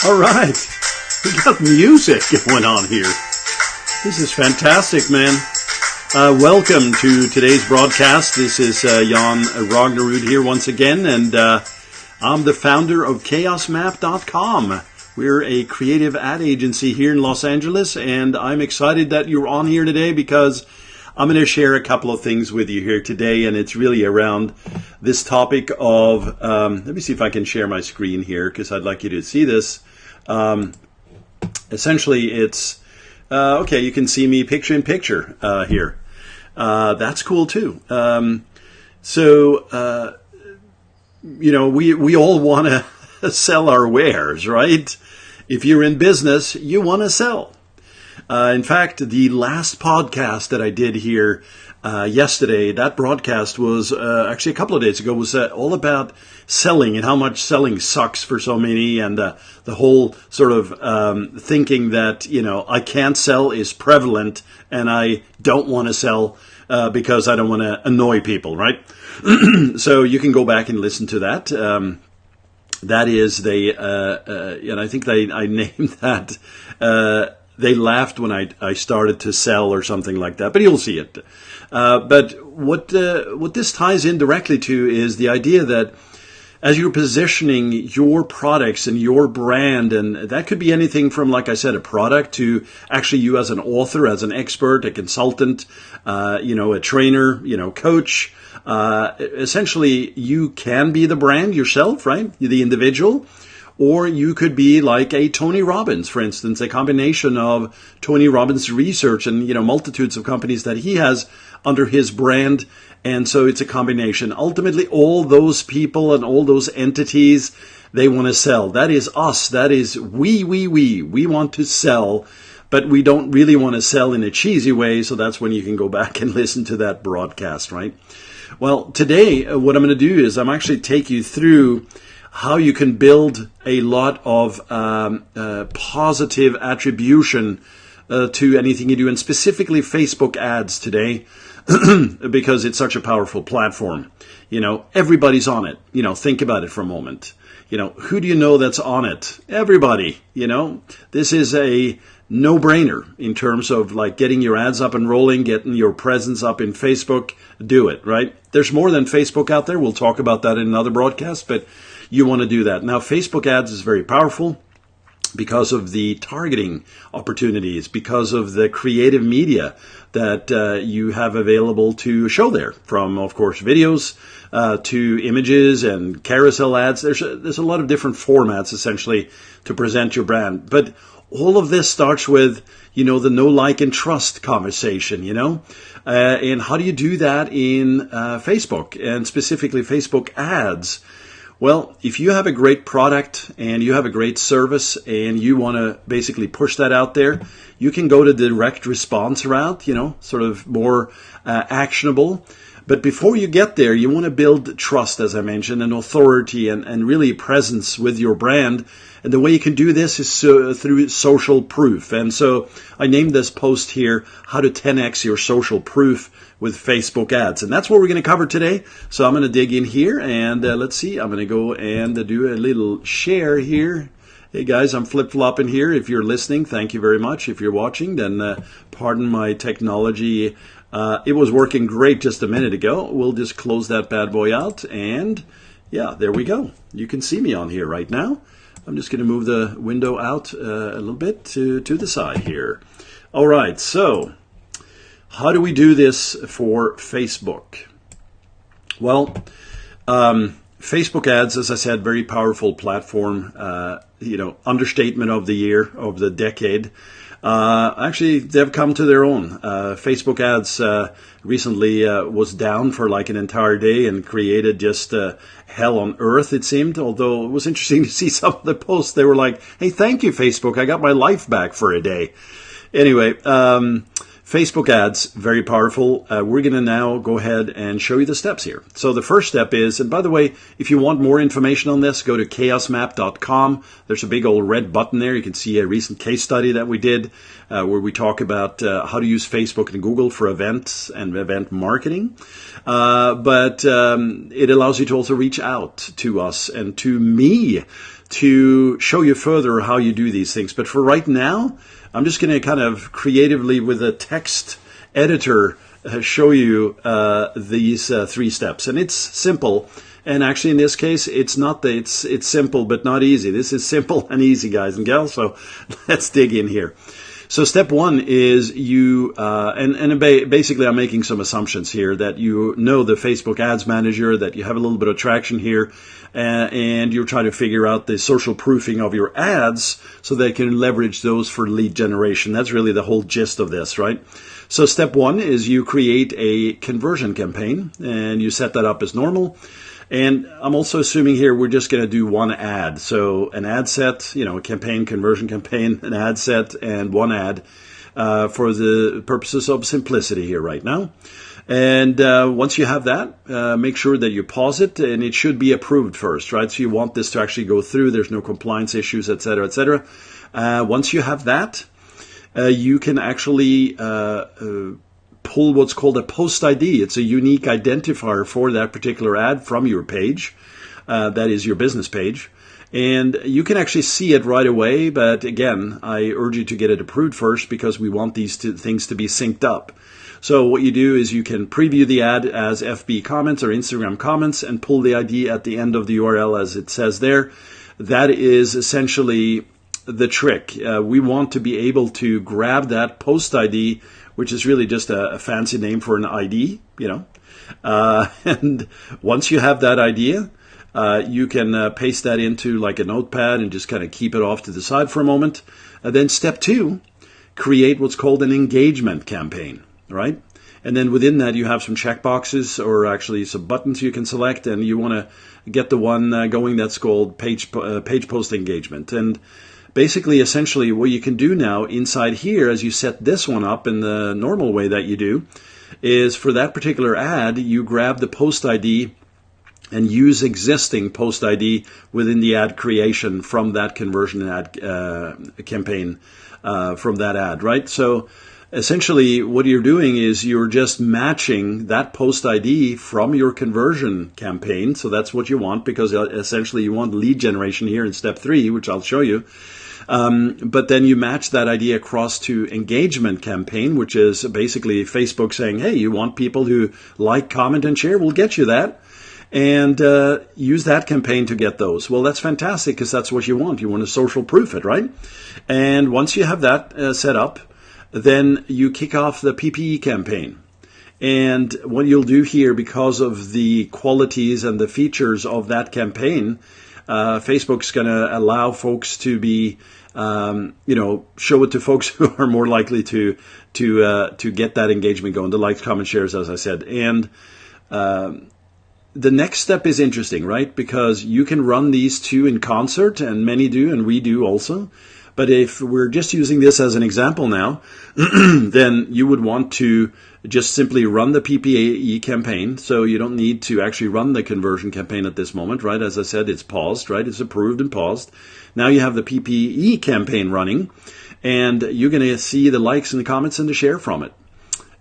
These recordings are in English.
All right, we got music going on here. This is fantastic, man. Welcome to today's broadcast. This is Jon Rognerud here once again, and I'm the founder of chaosmap.com. We're a creative ad agency here in Los Angeles, and I'm excited that you're on here today because I'm going to share a couple of things with you here today, and it's really around this topic of, let me see if I can share my screen here because I'd like you to see this. Essentially, it's, okay, you can see me picture in picture here. That's cool too. We all want to sell our wares, right? If you're in business, you want to sell. In fact, the last podcast that I did here yesterday, that broadcast was actually a couple of days ago, was all about selling and how much selling sucks for so many, and the whole sort of thinking that, I can't sell is prevalent, and I don't want to sell because I don't want to annoy people, right? So you can go back and listen to that. That is, and I think I named that, they laughed when I started to sell or something like that, but you'll see it. But what this ties in directly to is the idea that as you're positioning your products and your brand, and that could be anything from, like I said, a product to actually you as an author, as an expert, a consultant, a trainer, coach. Essentially, you can be the brand yourself, right? You're the individual. Or you could be like a Tony Robbins, for instance, a combination of Tony Robbins' research and, multitudes of companies that he has under his brand. And so it's a combination. Ultimately, all those people and all those entities, they want to sell. That is us. That is we. We want to sell, but we don't really want to sell in a cheesy way. So that's when you can go back and listen to that broadcast, right? Well, today, what I'm going to do is I'm actually take you through how you can build a lot of positive attribution to anything you do, and specifically Facebook ads today, because it's such a powerful platform. Everybody's on it. Think about it for a moment. Who do you know that's on it? Everybody. This is a no-brainer in terms of like getting your ads up and rolling, getting your presence up in Facebook. Do it, right? There's more than Facebook out there. We'll talk about that in another broadcast, but you want to do that. Now, Facebook ads is very powerful because of the targeting opportunities, because of the creative media that you have available to show there, from, of course, videos to images and carousel ads. There's a lot of different formats, essentially, to present your brand. But all of this starts with, the know, like, and trust conversation, and how do you do that in Facebook, and specifically Facebook ads? Well, if you have a great product and you have a great service and you want to basically push that out there, you can go to the direct response route, sort of more actionable. But before you get there, you want to build trust, as I mentioned, and authority and really presence with your brand. And the way you can do this is through social proof. And so I named this post here, How to 10x Your Social Proof with Facebook ads. And that's what we're going to cover today. So I'm going to dig in here and let's see. I'm going to go and do a little share here. Hey guys, I'm flip-flopping here. If you're listening, thank you very much. If you're watching, then pardon my technology. It was working great just a minute ago. We'll just close that bad boy out. And yeah, there we go. You can see me on here right now. I'm just going to move the window out a little bit to the side here. All right, so how do we do this for Facebook? Well, Facebook ads, as I said, very powerful platform. Understatement of the year, of the decade. Actually, they've come to their own. Facebook ads recently was down for like an entire day and created just hell on earth, it seemed. Although it was interesting to see some of the posts. They were like, hey, thank you, Facebook. I got my life back for a day. Anyway, Facebook ads, very powerful. We're going to now go ahead and show you the steps here. So the first step is, and by the way, if you want more information on this, go to chaosmap.com. There's a big old red button there. You can see a recent case study that we did where we talk about how to use Facebook and Google for events and event marketing. But it allows you to also reach out to us and to me to show you further how you do these things. But for right now, I'm just going to kind of creatively with a text editor show you these 3 steps. And it's simple. And actually, in this case, it's not that it's simple but not easy. This is simple and easy, guys and gals. So let's dig in here. So step 1 is you, basically I'm making some assumptions here that you know the Facebook Ads Manager, that you have a little bit of traction here, and you're trying to figure out the social proofing of your ads so they can leverage those for lead generation. That's really the whole gist of this, right? So step 1 is you create a conversion campaign, and you set that up as normal. And I'm also assuming here we're just going to do one ad. So an ad set, a campaign, conversion campaign, an ad set, and one ad for the purposes of simplicity here right now. And once you have that, make sure that you pause it, and it should be approved first, right? So you want this to actually go through. There's no compliance issues, et cetera, et cetera. Once you have that, you can actually pull what's called a post ID. It's a unique identifier for that particular ad from your page. That is your business page. And you can actually see it right away. But again, I urge you to get it approved first because we want these two things to be synced up. So what you do is you can preview the ad as FB comments or Instagram comments and pull the ID at the end of the URL as it says there. That is essentially the trick. We want to be able to grab that post ID, which is really just a fancy name for an ID, and once you have that idea, you can paste that into like a notepad and just kind of keep it off to the side for a moment. Then step 2, create what's called an engagement campaign, right? And then within that, you have some checkboxes or actually some buttons you can select, and you want to get the one going that's called page post engagement. And basically, essentially, what you can do now inside here, as you set this one up in the normal way that you do, is for that particular ad, you grab the post ID and use existing post ID within the ad creation from that conversion ad campaign from that ad, right? So essentially, what you're doing is you're just matching that post ID from your conversion campaign. So that's what you want, because essentially you want lead generation here in step 3, which I'll show you. But then you match that ID across to engagement campaign, which is basically Facebook saying, hey, you want people who like, comment, and share? We'll get you that. And use that campaign to get those. Well, that's fantastic because that's what you want. You want to social proof it, right? And once you have that set up, then you kick off the PPE campaign. And what you'll do here, because of the qualities and the features of that campaign, Facebook's going to allow folks to be, show it to folks who are more likely to get that engagement going, the likes, comment, shares, as I said. And the next step is interesting, right? Because you can run these two in concert, and many do, and we do also. But if we're just using this as an example now, then you would want to just simply run the PPE campaign. So you don't need to actually run the conversion campaign at this moment, right? As I said, it's paused, right? It's approved and paused. Now you have the PPE campaign running, and you're going to see the likes and the comments and the share from it.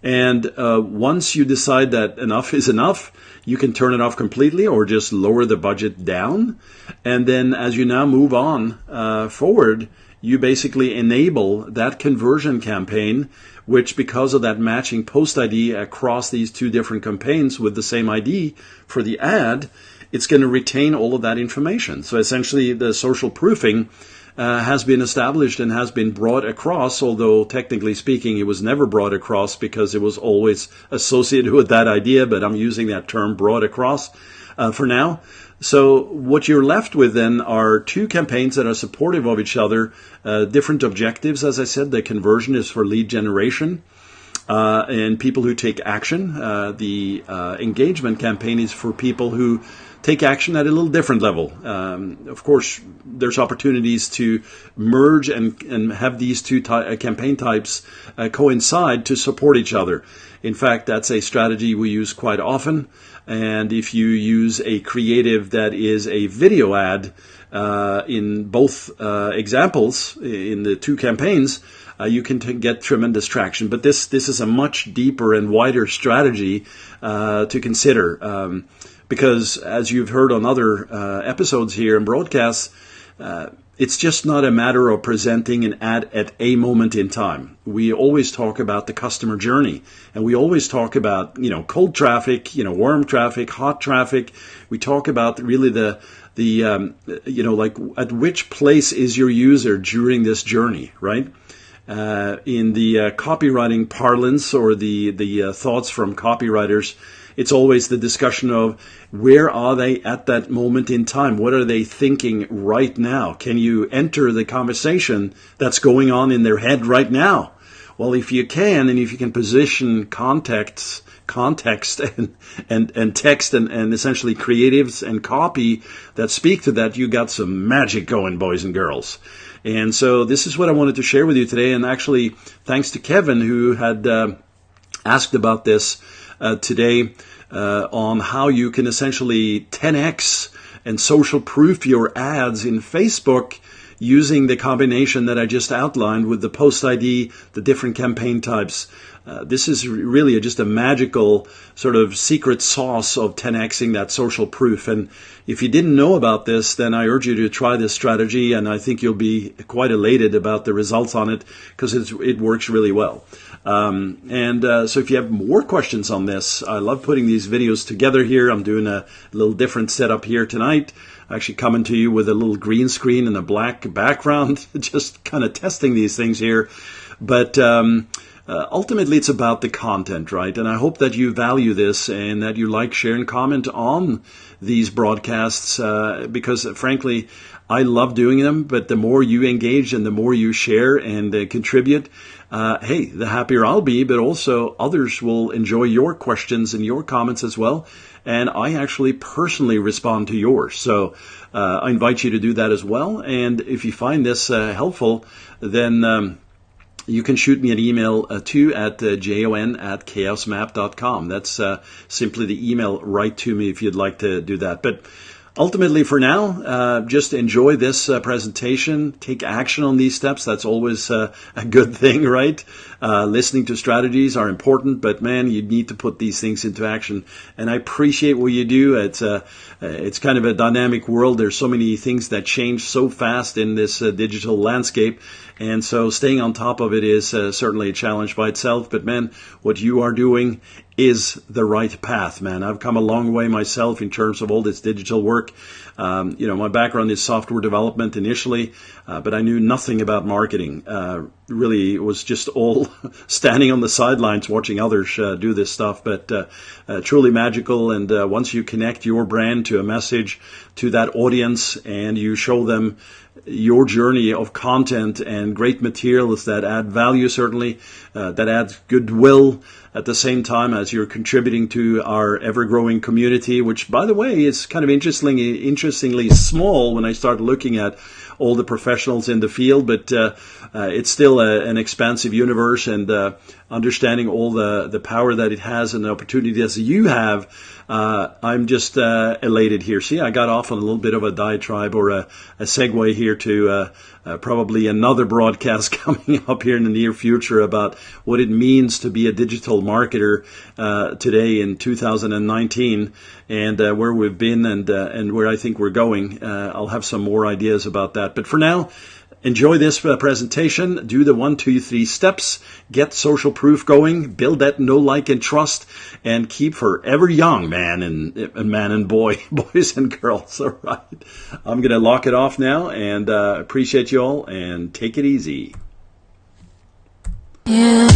And once you decide that enough is enough, you can turn it off completely or just lower the budget down. And then as you now move on forward, you basically enable that conversion campaign, which because of that matching post ID across these two different campaigns with the same ID for the ad, it's going to retain all of that information. So essentially the social proofing has been established and has been brought across, although technically speaking it was never brought across because it was always associated with that idea, but I'm using that term brought across for now. So what you're left with then are two campaigns that are supportive of each other, different objectives. As I said, the conversion is for lead generation and people who take action. The engagement campaign is for people who take action at a little different level. Of course, there's opportunities to merge and have these two campaign types coincide to support each other. In fact, that's a strategy we use quite often. And if you use a creative that is a video ad in both examples, in the two campaigns, you can get tremendous traction. But this is a much deeper and wider strategy to consider. Because as you've heard on other episodes here and broadcasts, it's just not a matter of presenting an ad at a moment in time. We always talk about the customer journey, and we always talk about, cold traffic, warm traffic, hot traffic. We talk about really the like at which place is your user during this journey, right? In the copywriting parlance or the thoughts from copywriters, it's always the discussion of where are they at that moment in time? What are they thinking right now? Can you enter the conversation that's going on in their head right now? Well, if you can, and if you can position context and text and essentially creatives and copy that speak to that, you got some magic going, boys and girls. And so this is what I wanted to share with you today. And actually, thanks to Kevin, who had asked about this today on how you can essentially 10x and social proof your ads in Facebook using the combination that I just outlined with the post ID, the different campaign types. This is really just a magical sort of secret sauce of 10xing that social proof. And if you didn't know about this, then I urge you to try this strategy, and I think you'll be quite elated about the results on it because it works really well. So if you have more questions on this, I love putting these videos together here. I'm doing a little different setup here tonight. Actually coming to you with a little green screen and a black background, just kind of testing these things here. But ultimately, it's about the content, right? And I hope that you value this and that you like, share, and comment on these broadcasts because, frankly, I love doing them. But the more you engage and the more you share and contribute, the happier I'll be. But also, others will enjoy your questions and your comments as well. And I actually personally respond to yours. So I invite you to do that as well. And if you find this helpful, then you can shoot me an email too at jon@chaosmap.com. That's simply the email right to me if you'd like to do that. But ultimately, for now, just enjoy this presentation. Take action on these steps. That's always a good thing, right? Listening to strategies are important, but man, you need to put these things into action. And I appreciate what you do. It's kind of a dynamic world. There's so many things that change so fast in this digital landscape. And so staying on top of it is certainly a challenge by itself. But man, what you are doing is the right path, man. I've come a long way myself in terms of all this digital work. My background is software development initially, but I knew nothing about marketing. Really, it was just all standing on the sidelines watching others do this stuff, but truly magical. And once you connect your brand to a message, to that audience, and you show them your journey of content and great materials that add value, certainly, that adds goodwill at the same time as you're contributing to our ever-growing community, which, by the way, is kind of interestingly small when I start looking at all the professionals in the field, but it's still an expansive universe, and understanding all the power that it has and the opportunities that you have, I'm just elated here. See, I got off on a little bit of a diatribe or a segue here to probably another broadcast coming up here in the near future about what it means to be a digital marketer today in 2019, and where we've been and where I think we're going. I'll have some more ideas about that. But for now, enjoy this presentation. Do the 1, 2, 3 steps. Get social proof going. Build that know, like, and trust, and keep forever young, man and boys and girls. All right, I'm gonna lock it off now, and appreciate you all, and take it easy. Yeah.